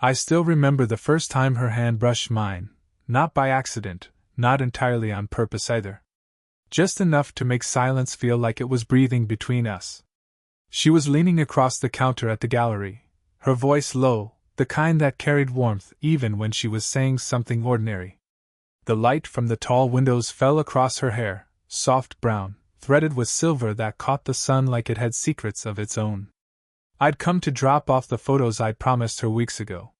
I still remember the first time her hand brushed mine, not by accident, not entirely on purpose either. Just enough to make silence feel like it was breathing between us. She was leaning across the counter at the gallery, her voice low, the kind that carried warmth even when she was saying something ordinary. The light from the tall windows fell across her hair, soft brown, threaded with silver that caught the sun like it had secrets of its own. I'd come to drop off the photos I'd promised her weeks ago.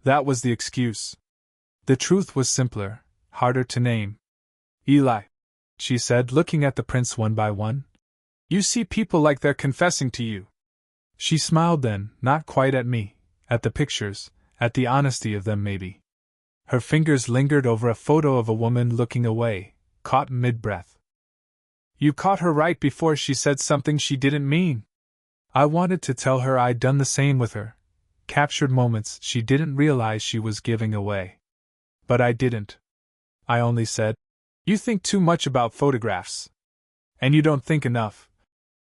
That was the excuse. The truth was simpler, harder to name. Eli, she said, looking at the prints one by one. You see people like they're confessing to you. She smiled then, not quite at me, at the pictures, at the honesty of them maybe. Her fingers lingered over a photo of a woman looking away, caught mid-breath. You caught her right before she said something she didn't mean. I wanted to tell her I'd done the same with her, captured moments she didn't realize she was giving away. But I didn't. I only said, You think too much about photographs. And you don't think enough,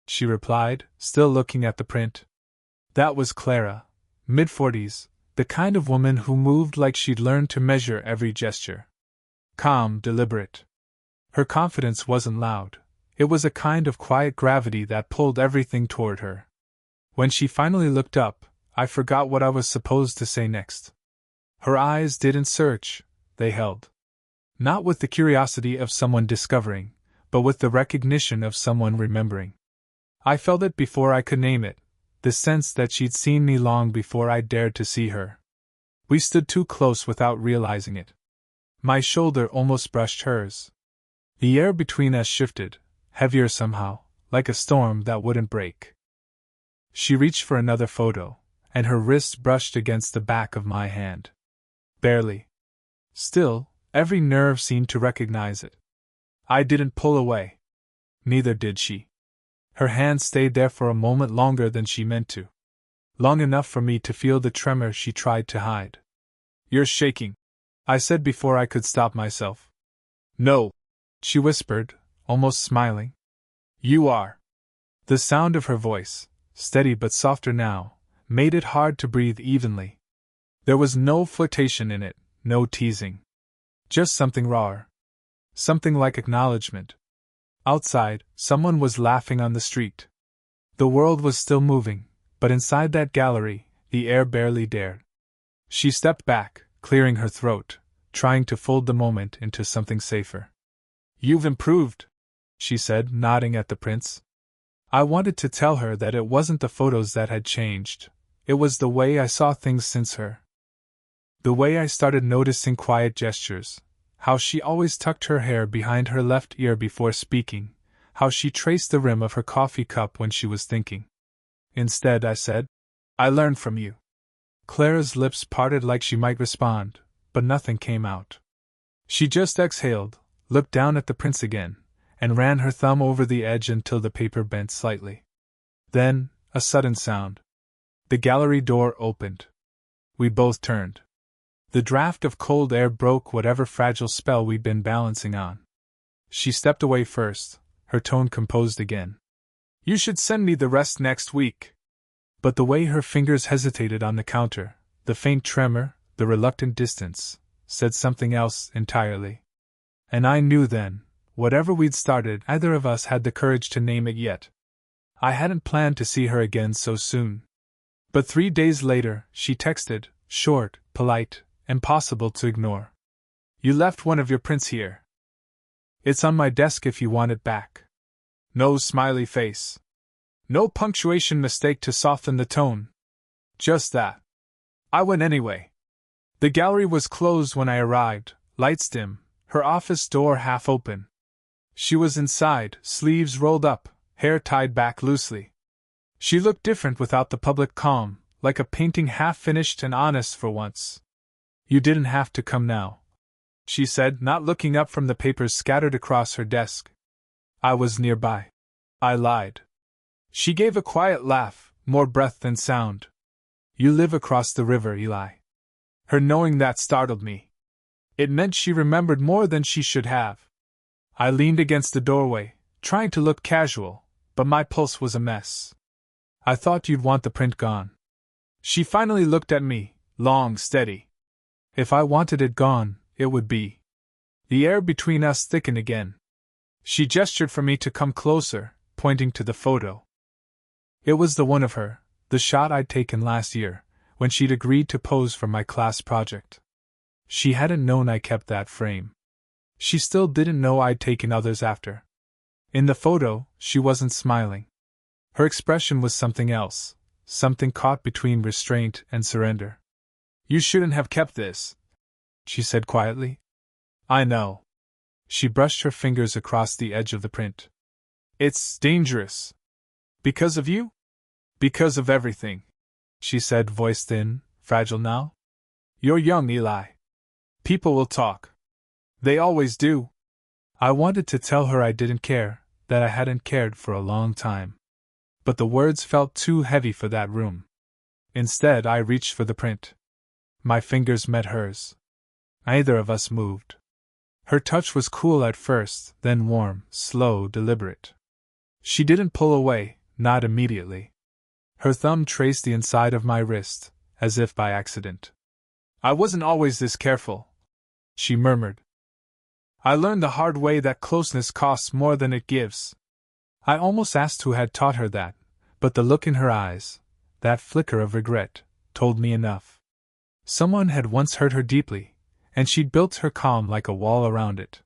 she replied, still looking at the print. That was Clara, mid-40s, the kind of woman who moved like she'd learned to measure every gesture. Calm, deliberate. Her confidence wasn't loud. It was a kind of quiet gravity that pulled everything toward her. When she finally looked up, I forgot what I was supposed to say next. Her eyes didn't search, they held. Not with the curiosity of someone discovering, but with the recognition of someone remembering. I felt it before I could name it, the sense that she'd seen me long before I dared to see her. We stood too close without realizing it. My shoulder almost brushed hers. The air between us shifted, heavier somehow, like a storm that wouldn't break. She reached for another photo, and her wrist brushed against the back of my hand. Barely. Still, every nerve seemed to recognize it. I didn't pull away. Neither did she. Her hand stayed there for a moment longer than she meant to. Long enough for me to feel the tremor she tried to hide. You're shaking, I said before I could stop myself. No, she whispered, almost smiling. You are. The sound of her voice, steady but softer now, made it hard to breathe evenly. There was no flirtation in it, no teasing. Just something rawer. Something like acknowledgement. Outside, someone was laughing on the street. The world was still moving, but inside that gallery, the air barely dared. She stepped back, clearing her throat, trying to fold the moment into something safer. You've improved, she said, nodding at the prints. I wanted to tell her that it wasn't the photos that had changed, it was the way I saw things since her. The way I started noticing quiet gestures, how she always tucked her hair behind her left ear before speaking, how she traced the rim of her coffee cup when she was thinking. Instead, I said, I learned from you. Clara's lips parted like she might respond, but nothing came out. She just exhaled, looked down at the prints again, and ran her thumb over the edge until the paper bent slightly. Then, a sudden sound. The gallery door opened. We both turned. The draft of cold air broke whatever fragile spell we'd been balancing on. She stepped away first, her tone composed again. You should send me the rest next week. But the way her fingers hesitated on the counter, the faint tremor, the reluctant distance, said something else entirely. And I knew then, whatever we'd started, neither of us had the courage to name it yet. I hadn't planned to see her again so soon. But 3 days later, she texted, short, polite, impossible to ignore. You left one of your prints here. It's on my desk if you want it back. No smiley face. No punctuation mistake to soften the tone. Just that. I went anyway. The gallery was closed when I arrived, lights dim, her office door half open. She was inside, sleeves rolled up, hair tied back loosely. She looked different without the public calm, like a painting half finished and honest for once. You didn't have to come now, she said, not looking up from the papers scattered across her desk. I was nearby. I lied. She gave a quiet laugh, more breath than sound. You live across the river, Eli. Her knowing that startled me. It meant she remembered more than she should have. I leaned against the doorway, trying to look casual, but my pulse was a mess. I thought you'd want the print gone. She finally looked at me, Long, steady. If I wanted it gone, it would be. The air between us thickened again. She gestured for me to come closer, pointing to the photo. It was the one of her, the shot I'd taken last year, when she'd agreed to pose for my class project. She hadn't known I kept that frame. She still didn't know I'd taken others after. In the photo, she wasn't smiling. Her expression was something else, something caught between restraint and surrender. You shouldn't have kept this, she said quietly. I know. She brushed her fingers across the edge of the print. It's dangerous. Because of you? Because of everything, she said, voice thin, fragile now. You're young, Eli. People will talk. They always do. I wanted to tell her I didn't care, that I hadn't cared for a long time. But the words felt too heavy for that room. Instead, I reached for the print. My fingers met hers. Neither of us moved. Her touch was cool at first, then warm, slow, deliberate. She didn't pull away, not immediately. Her thumb traced the inside of my wrist, as if by accident. I wasn't always this careful, she murmured. I learned the hard way that closeness costs more than it gives. I almost asked who had taught her that, but the look in her eyes, that flicker of regret, told me enough. Someone had once hurt her deeply, and she'd built her calm like a wall around it.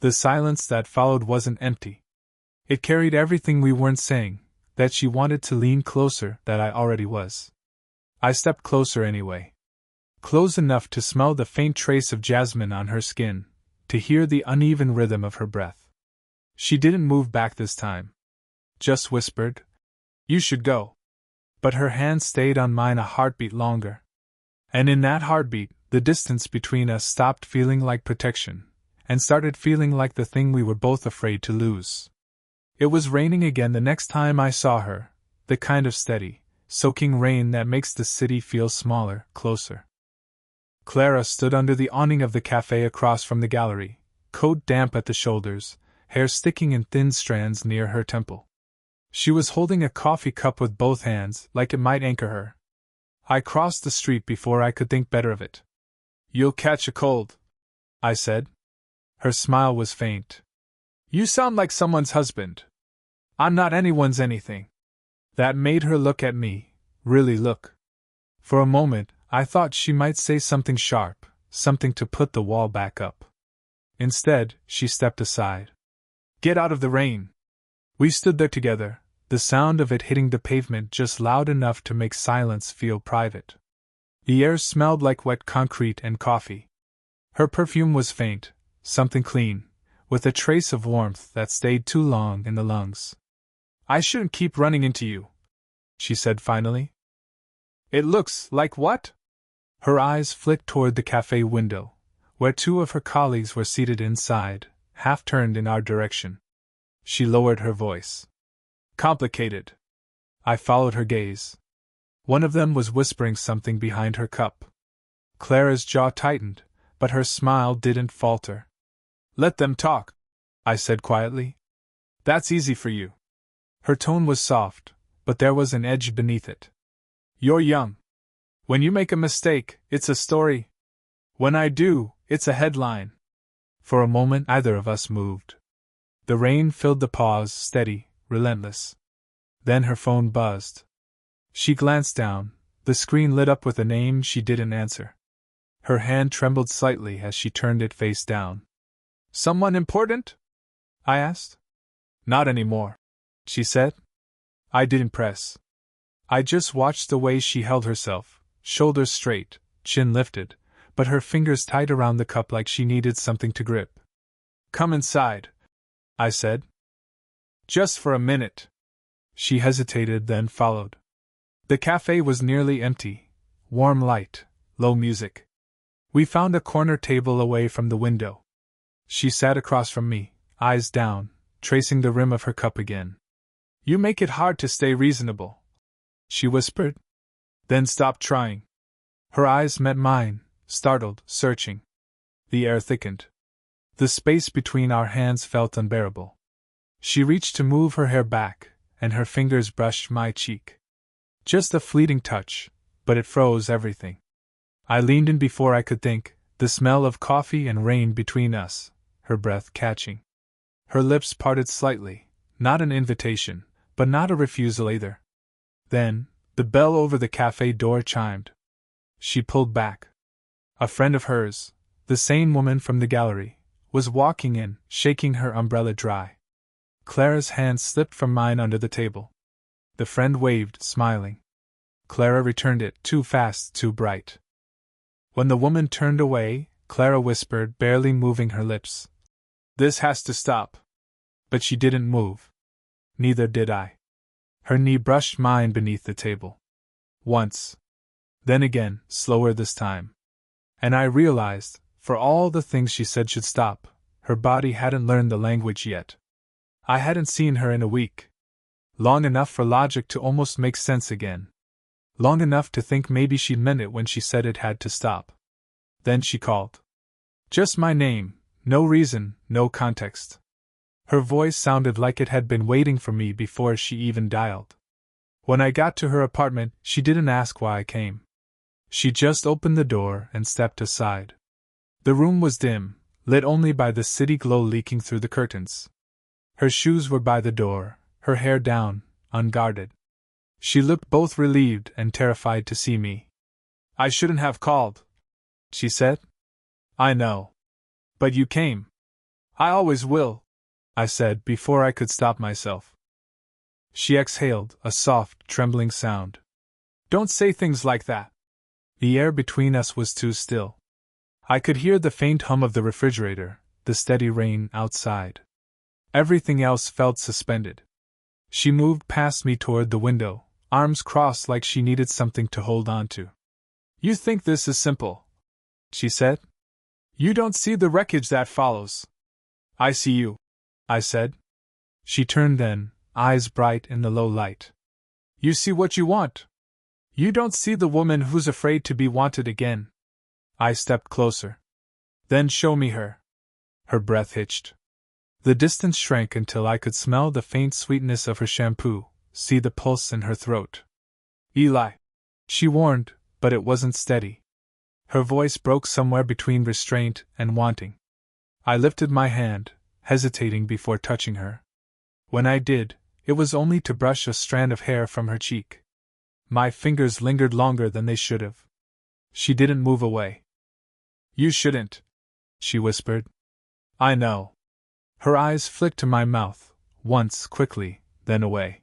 The silence that followed wasn't empty. It carried everything we weren't saying, that she wanted to lean closer, that I already was. I stepped closer anyway. Close enough to smell the faint trace of jasmine on her skin, to hear the uneven rhythm of her breath. She didn't move back this time. Just whispered, "You should go." But her hand stayed on mine a heartbeat longer. And in that heartbeat, the distance between us stopped feeling like protection, and started feeling like the thing we were both afraid to lose. It was raining again the next time I saw her, the kind of steady, soaking rain that makes the city feel smaller, closer. Clara stood under the awning of the cafe across from the gallery, coat damp at the shoulders, hair sticking in thin strands near her temple. She was holding a coffee cup with both hands, like it might anchor her. I crossed the street before I could think better of it. "You'll catch a cold," I said. Her smile was faint. "You sound like someone's husband." "I'm not anyone's anything." That made her look at me, really look. For a moment, I thought she might say something sharp, something to put the wall back up. Instead, she stepped aside. "Get out of the rain." We stood there together, the sound of it hitting the pavement just loud enough to make silence feel private. The air smelled like wet concrete and coffee. Her perfume was faint, something clean, with a trace of warmth that stayed too long in the lungs. "I shouldn't keep running into you," she said finally. "It looks like what?" Her eyes flicked toward the cafe window, where two of her colleagues were seated inside, half turned in our direction. She lowered her voice. "Complicated." I followed her gaze. One of them was whispering something behind her cup. Clara's jaw tightened, but her smile didn't falter. "Let them talk," I said quietly. "That's easy for you." Her tone was soft, but there was an edge beneath it. "You're young. When you make a mistake, it's a story. When I do, it's a headline." For a moment, neither of us moved. The rain filled the pause, steady, relentless. Then her phone buzzed. She glanced down, the screen lit up with a name she didn't answer. Her hand trembled slightly as she turned it face down. "Someone important?" I asked. "Not anymore," she said. I didn't press. I just watched the way she held herself, shoulders straight, chin lifted, but her fingers tight around the cup like she needed something to grip. "Come inside," I said. "Just for a minute." She hesitated, then followed. The cafe was nearly empty, warm light, low music. We found a corner table away from the window. She sat across from me, eyes down, tracing the rim of her cup again. "You make it hard to stay reasonable," she whispered. Then stopped trying. Her eyes met mine, startled, searching. The air thickened. The space between our hands felt unbearable. She reached to move her hair back, and her fingers brushed my cheek. Just a fleeting touch, but it froze everything. I leaned in before I could think, the smell of coffee and rain between us, her breath catching. Her lips parted slightly, not an invitation, but not a refusal either. Then, the bell over the cafe door chimed. She pulled back. A friend of hers, the same woman from the gallery, was walking in, shaking her umbrella dry. Clara's hand slipped from mine under the table. The friend waved, smiling. Clara returned it, too fast, too bright. When the woman turned away, Clara whispered, barely moving her lips, "This has to stop." But she didn't move. Neither did I. Her knee brushed mine beneath the table. Once. Then again, slower this time. And I realized, for all the things she said should stop, her body hadn't learned the language yet. I hadn't seen her in a week. Long enough for logic to almost make sense again. Long enough to think maybe she meant it when she said it had to stop. Then she called. Just my name, no reason, no context. Her voice sounded like it had been waiting for me before she even dialed. When I got to her apartment, she didn't ask why I came. She just opened the door and stepped aside. The room was dim, lit only by the city glow leaking through the curtains. Her shoes were by the door, her hair down, unguarded. She looked both relieved and terrified to see me. "I shouldn't have called," she said. "I know. But you came." "I always will," I said before I could stop myself. She exhaled, a soft, trembling sound. "Don't say things like that." The air between us was too still. I could hear the faint hum of the refrigerator, the steady rain outside. Everything else felt suspended. She moved past me toward the window, arms crossed like she needed something to hold on to. "You think this is simple," she said. "You don't see the wreckage that follows." "I see you," I said. She turned then, eyes bright in the low light. "You see what you want. You don't see the woman who's afraid to be wanted again." I stepped closer. "Then show me her." Her breath hitched. The distance shrank until I could smell the faint sweetness of her shampoo, see the pulse in her throat. "Eli," she warned, but it wasn't steady. Her voice broke somewhere between restraint and wanting. I lifted my hand, hesitating before touching her. When I did, it was only to brush a strand of hair from her cheek. My fingers lingered longer than they should have. She didn't move away. "You shouldn't," she whispered. "I know." Her eyes flicked to my mouth, once quickly, then away.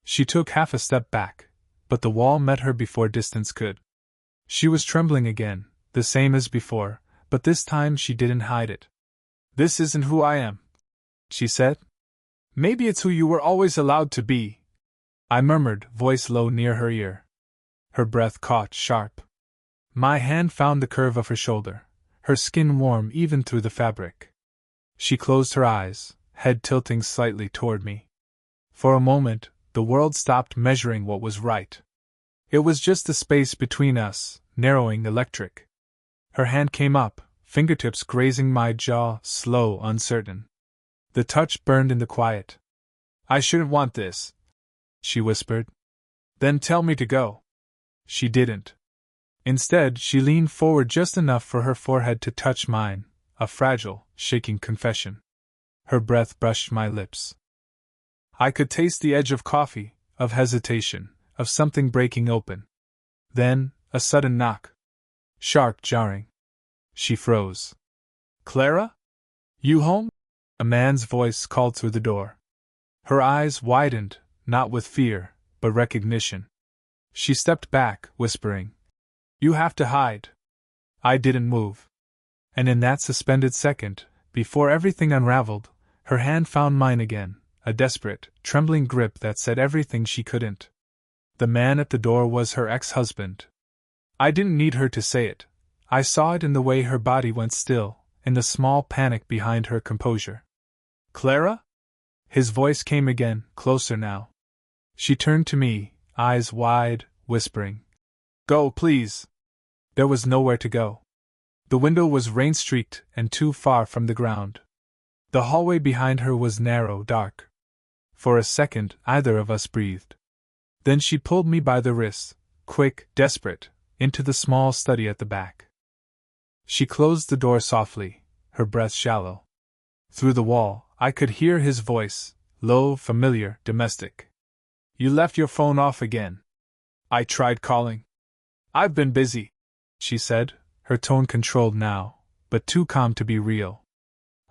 She took half a step back, but the wall met her before distance could. She was trembling again, the same as before, but this time she didn't hide it. "This isn't who I am," she said. "Maybe it's who you were always allowed to be," I murmured, voice low near her ear. Her breath caught sharp. My hand found the curve of her shoulder, her skin warm even through the fabric. She closed her eyes, head tilting slightly toward me. For a moment, the world stopped measuring what was right. It was just the space between us, narrowing, electric. Her hand came up, fingertips grazing my jaw, slow, uncertain. The touch burned in the quiet. "I shouldn't want this," she whispered. "Then tell me to go." She didn't. Instead, she leaned forward just enough for her forehead to touch mine, a fragile, shaking confession. Her breath brushed my lips. I could taste the edge of coffee, of hesitation, of something breaking open. Then, a sudden knock. Sharp, jarring. She froze. "Clara? You home?" A man's voice called through the door. Her eyes widened, not with fear, but recognition. She stepped back, whispering, "You have to hide." I didn't move. And in that suspended second, before everything unraveled, her hand found mine again, a desperate, trembling grip that said everything she couldn't. The man at the door was her ex-husband. I didn't need her to say it. I saw it in the way her body went still, in the small panic behind her composure. "Clara?" His voice came again, closer now. She turned to me, eyes wide, whispering, "Go, please." There was nowhere to go. The window was rain-streaked and too far from the ground. The hallway behind her was narrow, dark. For a second, either of us breathed. Then she pulled me by the wrist, quick, desperate, into the small study at the back. She closed the door softly, her breath shallow. Through the wall, I could hear his voice, low, familiar, domestic. "You left your phone off again." "I tried calling." "I've been busy," she said, her tone controlled now, but too calm to be real.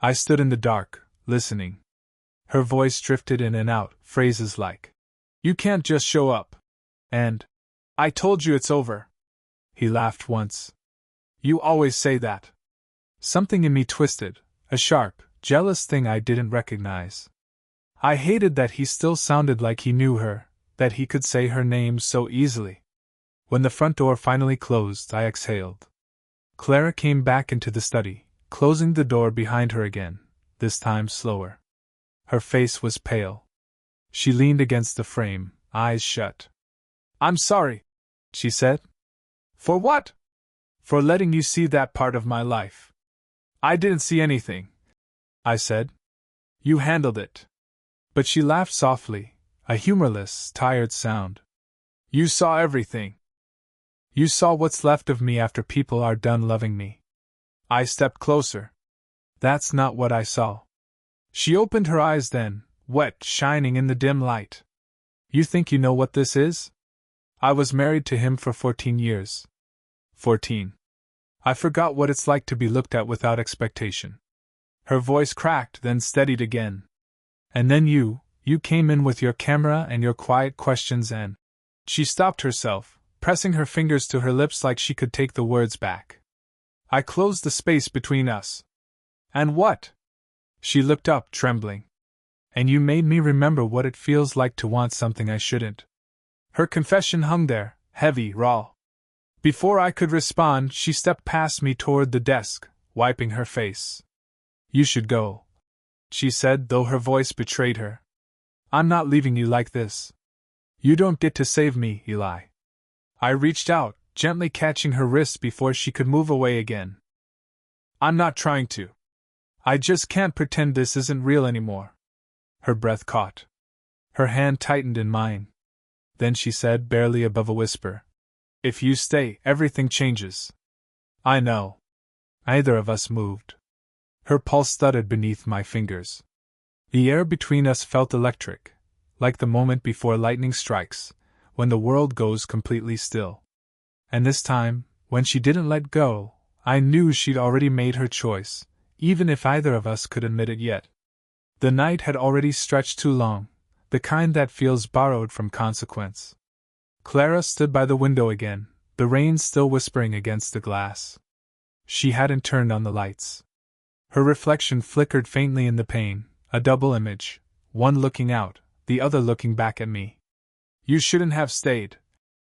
I stood in the dark, listening. Her voice drifted in and out, phrases like, "You can't just show up," and, "I told you it's over." He laughed once. "You always say that." Something in me twisted, a sharp, jealous thing I didn't recognize. I hated that he still sounded like he knew her, that he could say her name so easily. When the front door finally closed, I exhaled. Clara came back into the study, closing the door behind her again, this time slower. Her face was pale. She leaned against the frame, eyes shut. "I'm sorry," she said. "For what?" "For letting you see that part of my life." "I didn't see anything," I said. "You handled it." But she laughed softly, a humorless, tired sound. "You saw everything. You saw what's left of me after people are done loving me." I stepped closer. "That's not what I saw." She opened her eyes then, wet, shining in the dim light. "You think you know what this is?" "I was married to him for 14 years. 14. I forgot what it's like to be looked at without expectation." Her voice cracked, then steadied again. "And then you came in with your camera and your quiet questions and—" She stopped herself, pressing her fingers to her lips like she could take the words back. "I closed the space between us." "And what?" She looked up, trembling. "And you made me remember what it feels like to want something I shouldn't." Her confession hung there, heavy, raw. Before I could respond, she stepped past me toward the desk, wiping her face. "You should go," she said, though her voice betrayed her. "I'm not leaving you like this. You don't get to save me, Eli." I reached out, gently catching her wrist before she could move away again. "I'm not trying to. I just can't pretend this isn't real anymore." Her breath caught. Her hand tightened in mine. Then she said, barely above a whisper, "If you stay, everything changes." "I know." Neither of us moved. Her pulse thudded beneath my fingers. The air between us felt electric, like the moment before lightning strikes, when the world goes completely still. And this time, when she didn't let go, I knew she'd already made her choice, even if either of us could admit it yet. The night had already stretched too long, the kind that feels borrowed from consequence. Clara stood by the window again, the rain still whispering against the glass. She hadn't turned on the lights. Her reflection flickered faintly in the pane, a double image, one looking out, the other looking back at me. "You shouldn't have stayed,"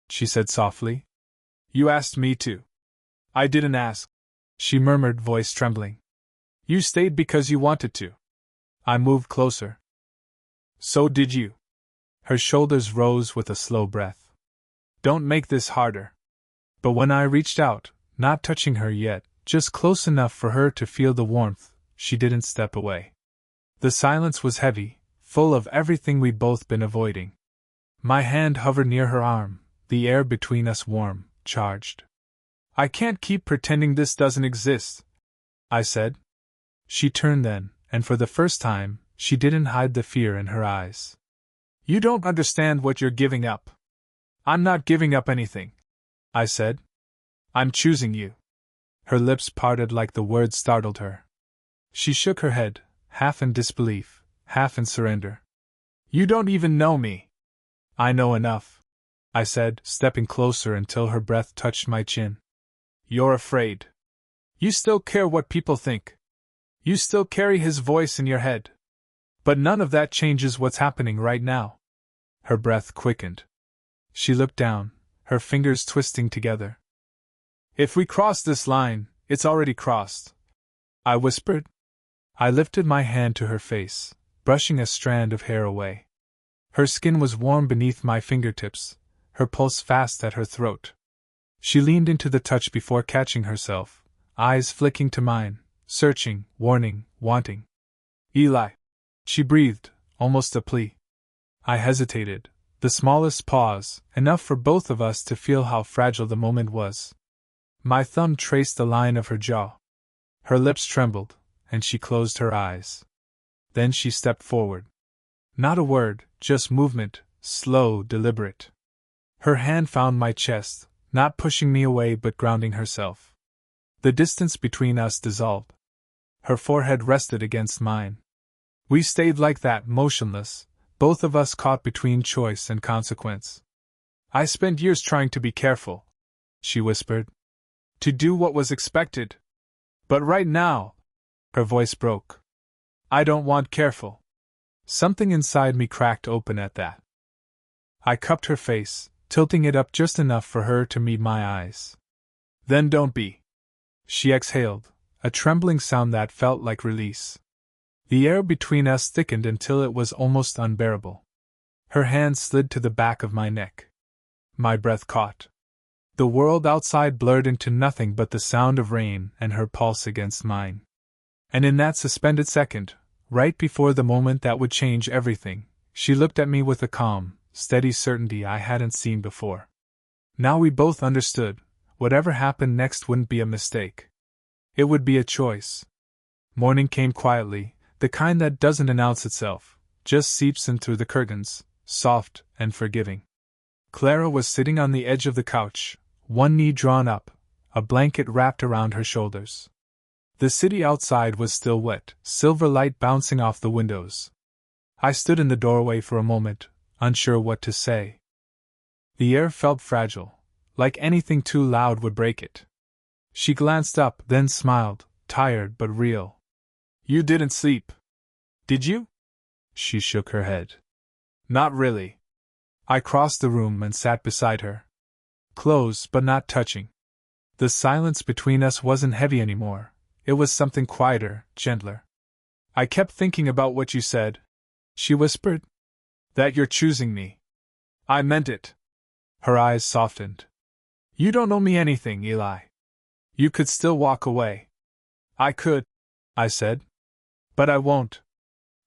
she said softly. "You asked me to." "I didn't ask," she murmured, voice trembling. "You stayed because you wanted to." I moved closer. "So did you." Her shoulders rose with a slow breath. "Don't make this harder." But when I reached out, not touching her yet, just close enough for her to feel the warmth, she didn't step away. The silence was heavy, full of everything we'd both been avoiding. My hand hovered near her arm, the air between us warm, charged. "I can't keep pretending this doesn't exist," I said. She turned then, and for the first time, she didn't hide the fear in her eyes. "You don't understand what you're giving up." "I'm not giving up anything," I said. "I'm choosing you." Her lips parted like the words startled her. She shook her head, half in disbelief, half in surrender. "You don't even know me." "I know enough," I said, stepping closer until her breath touched my chin. "You're afraid. You still care what people think. You still carry his voice in your head. But none of that changes what's happening right now." Her breath quickened. She looked down, her fingers twisting together. "If we cross this line, it's already crossed," I whispered. I lifted my hand to her face, brushing a strand of hair away. Her skin was warm beneath my fingertips, her pulse fast at her throat. She leaned into the touch before catching herself, eyes flicking to mine, searching, warning, wanting. "Eli," she breathed, almost a plea. I hesitated, The smallest pause, enough for both of us to feel how fragile the moment was. My thumb traced the line of her jaw. Her lips trembled, and she closed her eyes. Then she stepped forward. Not a word, just movement, slow, deliberate. Her hand found my chest, not pushing me away but grounding herself. The distance between us dissolved. Her forehead rested against mine. We stayed like that, motionless, both of us caught between choice and consequence. I spent years trying to be careful, she whispered. To do what was expected. But right now, her voice broke. I don't want careful. Something inside me cracked open at that. I cupped her face, tilting it up just enough for her to meet my eyes. Then don't be. She exhaled, a trembling sound that felt like release. The air between us thickened until it was almost unbearable. Her hand slid to the back of my neck. My breath caught. The world outside blurred into nothing but the sound of rain and her pulse against mine. And in that suspended second, right before the moment that would change everything, she looked at me with a calm, steady certainty I hadn't seen before. Now we both understood, whatever happened next wouldn't be a mistake. It would be a choice. Morning came quietly, the kind that doesn't announce itself, just seeps in through the curtains, soft and forgiving. Clara was sitting on the edge of the couch, one knee drawn up, a blanket wrapped around her shoulders. The city outside was still wet, silver light bouncing off the windows. I stood in the doorway for a moment, unsure what to say. The air felt fragile, like anything too loud would break it. She glanced up, then smiled, tired but real. You didn't sleep, did you? She shook her head. Not really. I crossed the room and sat beside her. Close but not touching. The silence between us wasn't heavy anymore, it was something quieter, gentler. I kept thinking about what you said, she whispered. That you're choosing me. I meant it. Her eyes softened. You don't owe me anything, Eli. You could still walk away. I could, I said. But I won't.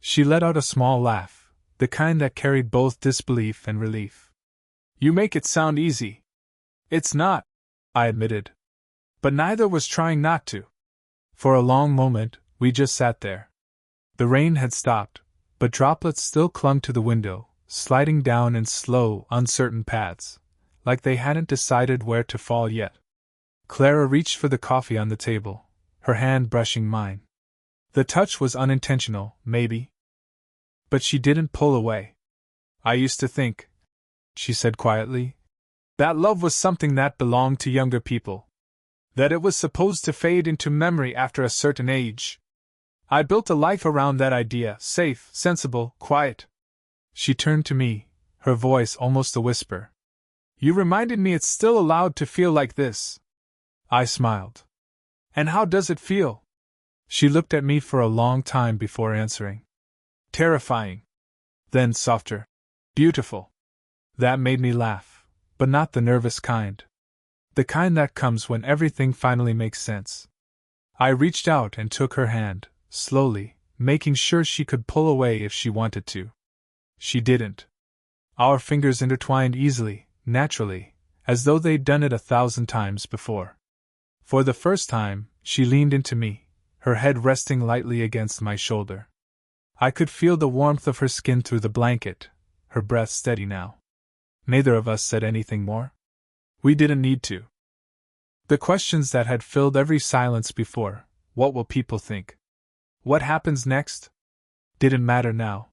She let out a small laugh, the kind that carried both disbelief and relief. You make it sound easy. It's not, I admitted. But neither was trying not to. For a long moment, we just sat there. The rain had stopped, but droplets still clung to the window, sliding down in slow, uncertain paths, like they hadn't decided where to fall yet. Clara reached for the coffee on the table, her hand brushing mine. The touch was unintentional, maybe. But she didn't pull away. I used to think, she said quietly, that love was something that belonged to younger people. That it was supposed to fade into memory after a certain age. I built a life around that idea, safe, sensible, quiet. She turned to me, her voice almost a whisper. You reminded me it's still allowed to feel like this. I smiled. And how does it feel? She looked at me for a long time before answering. Terrifying. Then softer. Beautiful. That made me laugh, but not the nervous kind. The kind that comes when everything finally makes sense. I reached out and took her hand, slowly, making sure she could pull away if she wanted to. She didn't. Our fingers intertwined easily, naturally, as though they'd done it 1,000 times before. For the first time, she leaned into me, her head resting lightly against my shoulder. I could feel the warmth of her skin through the blanket, her breath steady now. Neither of us said anything more. We didn't need to. The questions that had filled every silence before, what will people think? What happens next? Didn't matter now.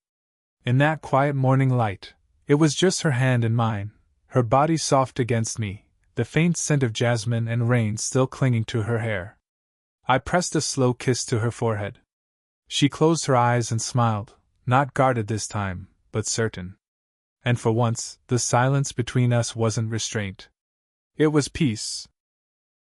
In that quiet morning light, it was just her hand in mine, her body soft against me, the faint scent of jasmine and rain still clinging to her hair. I pressed a slow kiss to her forehead. She closed her eyes and smiled, not guarded this time, but certain. And for once, the silence between us wasn't restraint. It was peace.